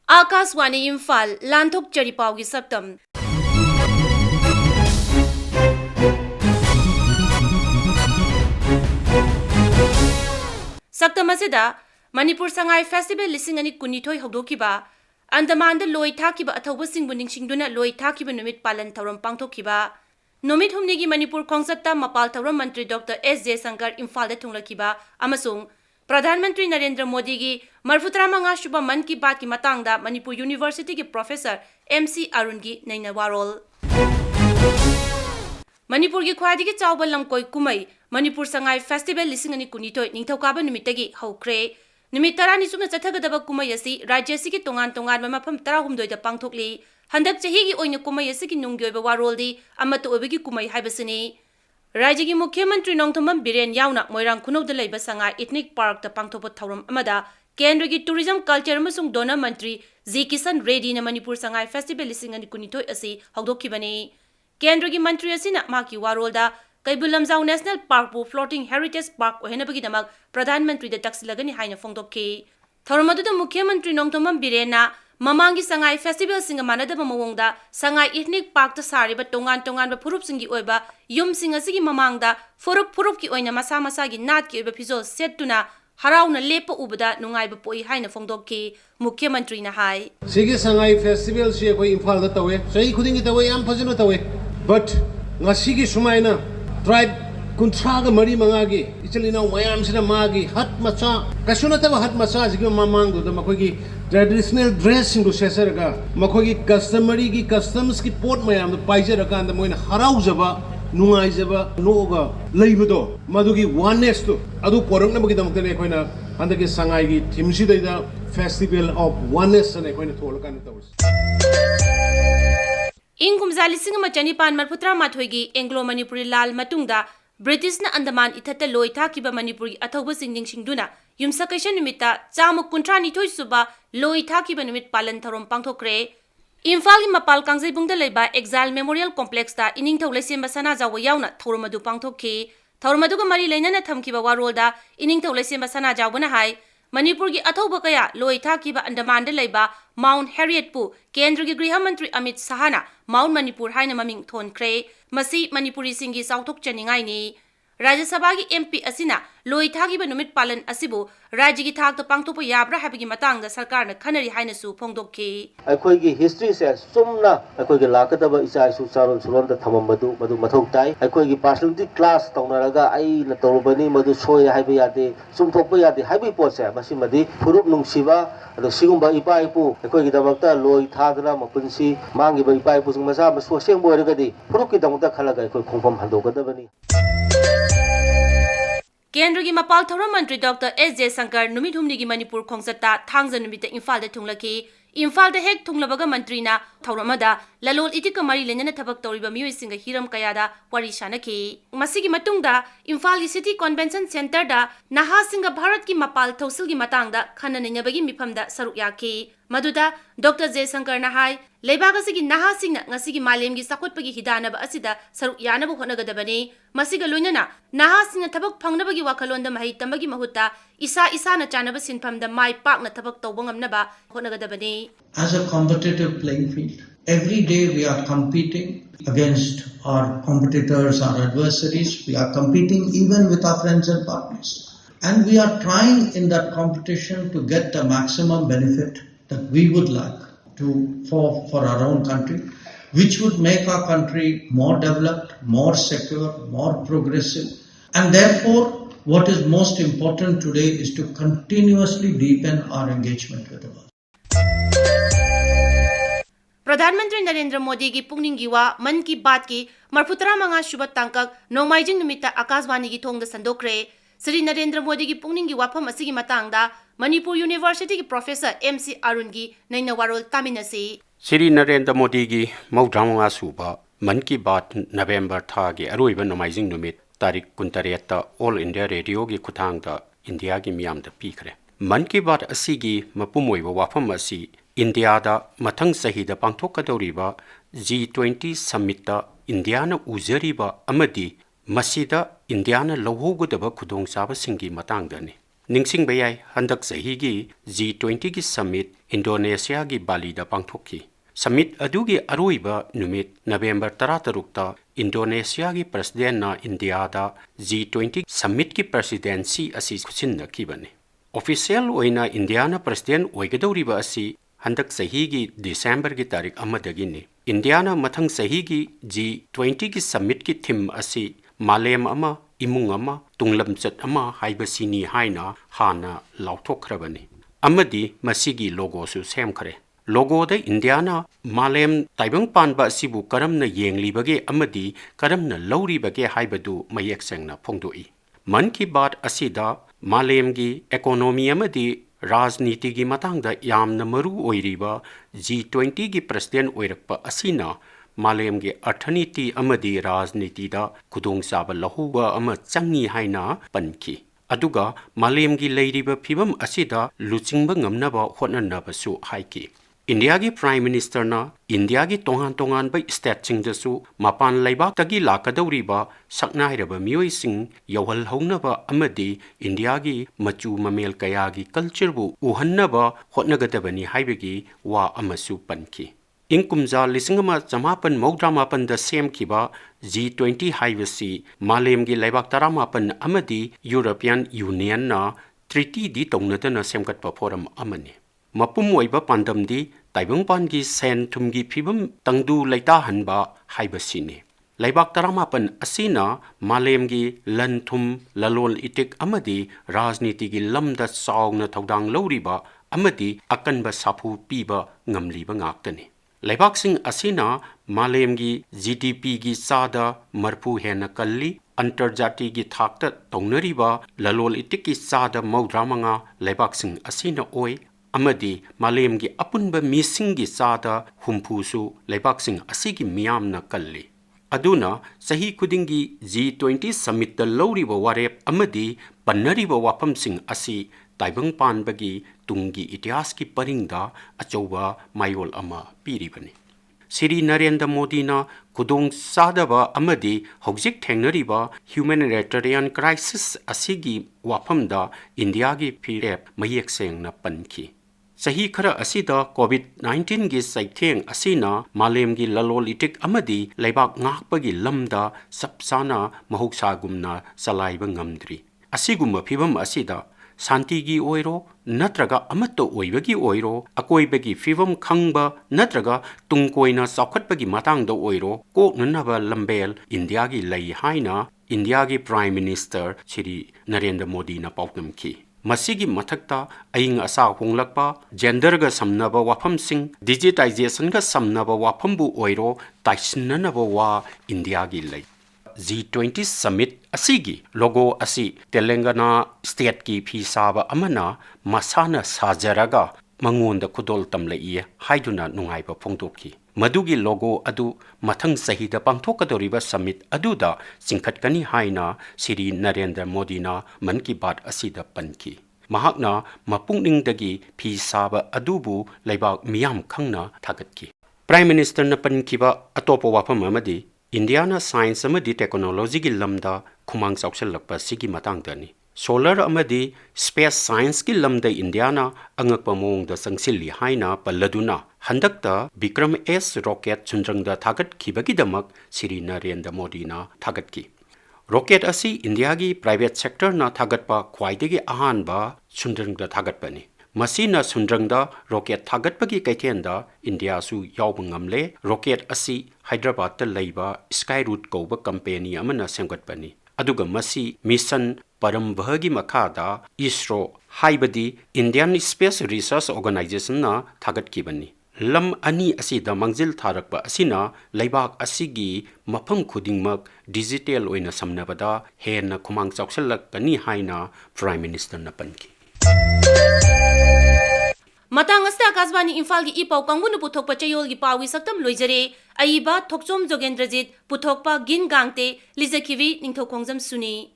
Akaswani Imphal Thokchom Paugi Saktam Saktam asida Manipur Sangai Festival Lisingani Kunitoi Hodokiba Andamanda Loi Takiba Athoba Singbu Ningsingduna Loi Takiba Numit Palan Tauram Pangtokiba Numit Humnigi Manipur Kongsata Mapal Tauram Mantri Dr. S.J. Sankar Imphal Tunglakiba Amasung Pradhan Mantri Narendra Modi ki Marfutra Manga Shuba Man ki Baat ki Matangda Manipur University ki Professor MC Arun ki Naina Warol Manipur ki Khwadi ki Chawba Lamkoi Kumai Manipur Sangai Festival Lisingani Kunitoi Ningthoukaba Numitagi Haukre Numit Tarani Sumna Chathagadaba Kumai asi Rajyasi ki Tongan Mafam Tarahumdoi da Pangthokli Handak Chahi ki Oina Kumai asi ki Nunggyoiba Waroldi Amatu Obigi Kumai Haibasini Rajya ki Mukhyamantri Nongthombam Biren Yauna Moirang Khunawda Leiba Sangai Ethnic Park da Pangthopa Thauram amada Kendra ki Tourism Culture amasung Dona Mantri Z Kisan Reddy na Manipur Sangai Festival Lisingani Kunitoi asi Hawdokibani Kendra ki Mantri asina maki warolda Kaibul Lamjau National Park bu Floating Heritage Park ohenabagi damak Pradhan Mantri da taksilagani haina phongdokki Thauramadu da Mukhyamantri Nongthombam Biren na Mamangi Sangai Festival singa manadaba mawongda Sangai Ethnic Park ta sariba tongan ba phurup singi oiba yum singa sigi mamangda phurup ki oina masa gi nat ki oiba phizol settuna harauna lepa ubada nungaiba poi haina phongdokki Mukhyamantri na hai Sigi Sangai Festival si koi Imphal da tawe sahi khudingi tawe yam phajana tawe but ngasigi sumaina tribe kuntraga mari mangagi ichalina mayam sina magi hat macha kasuna taba hat macha sigi mamang do makogi traditional dressing do sesaraga makogi customary ki customs ki pot mayam do paijaraga and moina haraujaba nungaijaba noga leibado madugi oneness to adu porangna magi damakte ne koina andagi sangai gi thimsi da festival of oneness ne koina tholakan tawus Ingkumza lising machanipan marputra mathoigi Anglo Manipuri lal matungda British na Andaman itata loi thakiba Manipuri athoba singding singduna yumsakation numita chamuk kuntrani thoi suba loi thakiba numit palan tharom pangthokre Imphal gi mapal kangjebungda leiba Exile Memorial Complex ta iningthau lesemba sana jawa yauna thoromadu pangthokki thoromadu ga mari leinana thamkiba warolda iningthau lesemba sana jawbana hai Manipur gi athoba kaya loi thakiba Andaman da leiba Mount Harriet pu Kendra gi Griha Mantri Amit Sahana Mount Manipur haina maming thonkre masi Manipuri singi sauthok chaningai ni Rajya Sabha gi MP asina loi thagiba numit palan asibu rajya gi thak ta pangthopa yabra habigi matang da sarkar na khanari haina su phongdokki akhoi gi history se sumna akhoi gi lakadaba isa isu charon sulon da thamambadu madu mathok tai akhoi gi personality class tawnaraga ai na tawbani madu soi haiba yade sumthokpa yade haibi pose masi madi furup nungsiba ado sigumba ipa ipu akhoi gi damakta loi thadana mapunsi mangi ba ipa ipu sungmasa maso seng boiragadi furup ki damakta khalaga akhoi khongpam handogadabani Kendra gi mapal thoram mantri Dr. S.J. Sankar numit humni gi Manipur khongsata thangja numita Imphal da thunglaki Imphal da hek thunglabaga mantri na thoramada lalol itika mari lenana thabak toriba miyoi singa hiram kayada wari shanaki masigi matungda Imphal City Convention Center da naha singa Bharat ki mapal thosil gi matangda khana ninabagi mifamda saruk yaki maduda Dr. J. Sankar na hai leibaga sigi naha singna ngasigi malem gi sakotpagi hidanaba asida saruk yanaba honagadabani masiga loinana naha singna thabak phangnabagi wakhalonda mahi tambagi mahuta isa na chanaba sinphamda mai pakna thabak tawbangamnaba honagadabani As a competitive playing field, every day we are competing against our competitors, our adversaries. We are competing even with our friends and partners. And we are trying in that competition to get the maximum benefit that we would like for our own country, which would make our country more developed, more secure, more progressive. And therefore, what is most important today is to continuously deepen our engagement with the world. Pradhan Mantri Narendra Modi gi pungning giwa man ki baat ki marfutra manga shubat tangkak nomaijing numita Akaswani gi thongda sandokre Sri Narendra Modi gi pungning gi wafam asigi matangda Manipur University ki Professor MC Arun gi naina warol taminasi Sri Narendra Modi gi maudramanga suba man ki baat November tha gi aroiba nomaijing numit tarik kuntareta All India Radio gi kuthangda India gi miyam da pikre man ki baat asigi mapumoiba wafam asi India da mathang sahi da pangthokadoriba G20 summit da India na uzariba amadi masida India na lawhogadaba khudongchaba singi matangdani ningsing bayai handak sahi gi G20 gi summit Indonesia gi Bali da pangthokki summit adugi aroiba numit November 13 ta Indonesia gi president na India da G20 summit ki presidency asi khusin na kibani official oina India na president oigadoriba asi handak sahi gi December gi tarik amadagi ni India na mathang sahi gi G20 gi summit ki theme asi malem ama imung ama tunglamchat ama haibasini haina hana lauthokhrabani amadi masigi logo su semkhare logo da India na malem taibang panba sibu karamna yenglibage amadi karamna lauribage haibadu mayek sengna phongdoi man ki baat asida malem gi economy amadi rajniti gi matangda yamna maru oiriba G20 gi president oirakpa asina malem gi arthaniti amadi rajniti da kudong saba lahuwa ama changi haina panki aduga malem gi leiriba phibam asida luchingba ngamnaba hotnanaba su haiki India gi prime minister na India gi tongan ba state chingdasu mapan laibak tagi lakadawriba saknairaba mioi sing yawhal haunaba amadi India gi machu mamel kaya gi culture bu uhannaba hotnagadabani haibagi wa amasu panki Inkumza lisingama jamapan maudramapan da sem kiba G20 haibasi malem gi laibak taramapan amadi European Union na treaty di tongnadana semkatpa forum amani mapum oiba pandam di taibangpan gi sen thumgi phibam tangdu laita hanba haibasini laibak taramapan asina malem gi lanthum lalol itik amadi rajniti gi lamda saungna thodang loriba amadi akanba sapu piba ngamliba ngaktani laibak sing asina malem gi GDP gi sada marpu hena kalli antarjati gi thakta tongnariba lalol itik gi sada maudramanga laibak sing asina oi amadi malem gi apunba mising gi sada humpusu laibak sing asigi miyamna kalli aduna sahi kudingi G20 summit da loriba warep amadi pannariba wapam sing asi taibang panbagi tungi itias ki paringda achoba mayol ama piribani Siri Narendra Modi na kudong sadaba amadi hogjik thengnariba humanitarian crisis asigi wapamda India gi phirep mayek sengna panki Sahi khara asida COVID-19 gi saitheng asina malem gi lalolitik amadi laibak ngakpagi lamda sapsana mahoksagumna salaiba ngamdri asigumma phibam asida Santi gi oiro natraga amato oibagi oiro akoibagi fivam khangba natraga tungkoina saukhatpagi matangda oiro koknanaba lambel India gi lei haina India gi Prime Minister Shri Narendra Modi na pauknamki Masigi mathakta aing asa honglakpa gender ga samnaba wafam sing digitization ga samnaba wafambu oiro taisinanaba wa India gi lei G20 summit asigi logo asi Telangana state ki phisaba amana masana sajaraga mangonda kudol tamlaiye haiduna nungaiba phongdokki madugi logo adu mathang sahida pangthokadoriba summit aduda singkhatkani haina Shri Narendra Modi na man ki baat asida panki mahakna mapungning phisaba adubu laibak miyam khangna thagatki Prime Minister na pankiba atopo wafam amadi Indiana science amadi technology gi lamda khumang chawsallakpa sigi matangdani solar amadi space science gi lamda Indiana angakpa mongda sangsilli haina palladuna handakta Vikram S rocket chundrangda thagat khibagidamak Shri Narendra Modi na thagatki rocket asi India gi private sector na thagatpa khwaidagi ahanba chundrangda thagatpani Masina sundrangda rocket thagatpagi kaithenda India su yawbangamle rocket asi Hyderabad ta leiba Skyroot koba company amana semgatpani aduga masi mission parambhagi makhada ISRO haibadi Indian Space Research Organization na thagatkibani lam ani asida mangjil tharakpa asina leibak asigi mafam khudingmak digital oina samnabada hena khumang chawsallakani haina Prime Minister na panki Matang asta Akasbani Imphal gi ipau kangunu puthokpa chayol gi pawi saktam loijare aiba Thokchom Jogendrajit puthokpa gin Gangte lizakivi Ningthoukhongjam Suni